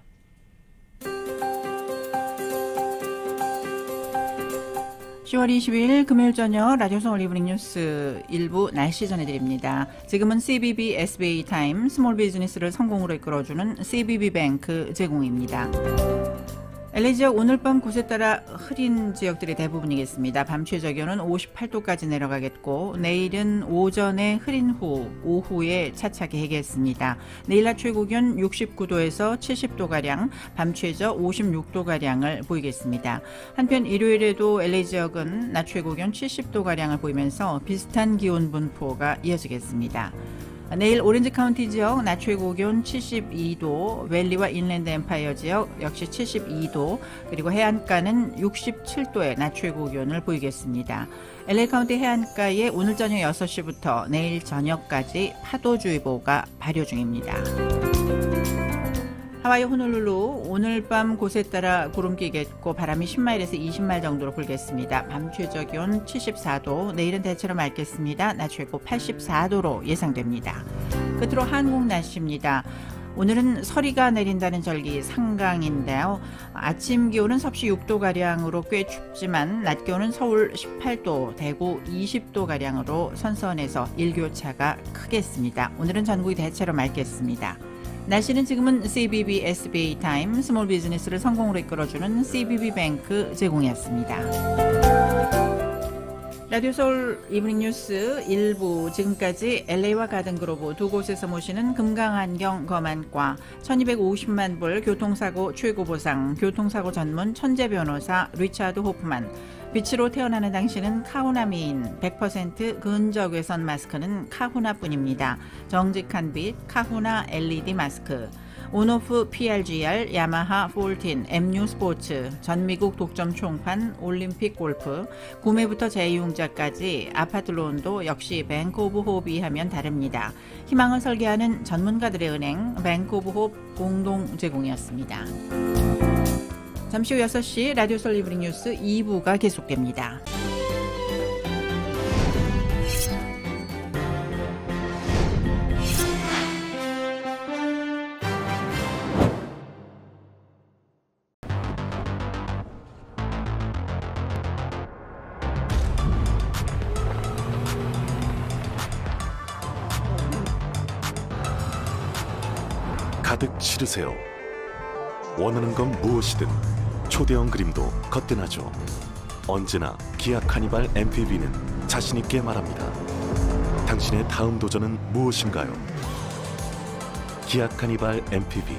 (10월 22일) 금요일 저녁 라디오 서울 이브닝 뉴스 일부 날씨 전해드립니다. 지금은 CBB SBA 타임 스몰 비즈니스를 성공으로 이끌어주는 CBB 뱅크 제공입니다. LA 지역 오늘 밤 곳에 따라 흐린 지역들이 대부분이겠습니다. 밤 최저 기온은 58도까지 내려가겠고 내일은 오전에 흐린 후 오후에 차차게 해겠습니다. 내일 낮 최고 기온 69도에서 70도가량, 밤 최저 56도가량을 보이겠습니다. 한편 일요일에도 LA 지역은 낮 최고 기온 70도가량을 보이면서 비슷한 기온 분포가 이어지겠습니다. 내일 오렌지 카운티 지역 낮 최고 기온 72도, 웰리와 인랜드 엠파이어 지역 역시 72도, 그리고 해안가는 67도의 낮 최고 기온을 보이겠습니다. LA 카운티 해안가에 오늘 저녁 6시부터 내일 저녁까지 파도주의보가 발효 중입니다. 하와이 호놀룰루 오늘 밤 곳에 따라 구름 끼겠고 바람이 10마일에서 20마일 정도로 불겠습니다. 밤 최저 기온 74도, 내일은 대체로 맑겠습니다. 낮 최고 84도로 예상됩니다. 끝으로 한국 날씨입니다. 오늘은 서리가 내린다는 절기 상강인데요. 아침 기온은 섭씨 6도가량으로 꽤 춥지만 낮 기온은 서울 18도, 대구 20도가량으로 선선해서 일교차가 크겠습니다. 오늘은 전국이 대체로 맑겠습니다. 날씨는 지금은 CBB SBA 타임 스몰 비즈니스를 성공으로 이끌어주는 CBB 뱅크 제공이었습니다. 라디오 서울 이브닝 뉴스 1부 지금까지 LA와 가든그로브 두 곳에서 모시는 금강안경 검안과 1250만 불 교통사고 최고보상 교통사고 전문 천재 변호사 리차드 호프만, 빛으로 태어나는 당신은 카후나 미인 100% 근적외선 마스크는 카후나뿐입니다. 정직한 빛 카후나 LED 마스크, 온오프 PRGR, 야마하 14, MU 스포츠, 전미국 독점 총판, 올림픽 골프, 구매부터 재이용자까지 아파트 론도 역시 뱅크 오브 호흡이 하면 다릅니다. 희망을 설계하는 전문가들의 은행 뱅크 오브 호흡 공동 제공이었습니다. 잠시 후 6시 라디오 서울 이브닝 뉴스 2부가 계속됩니다. 가득 치르세요. 원하는 건 무엇이든 초대형 그림도 거뜬하죠. 언제나 기아 카니발 MPV는 자신있게 말합니다. 당신의 다음 도전은 무엇인가요? 기아 카니발 MPV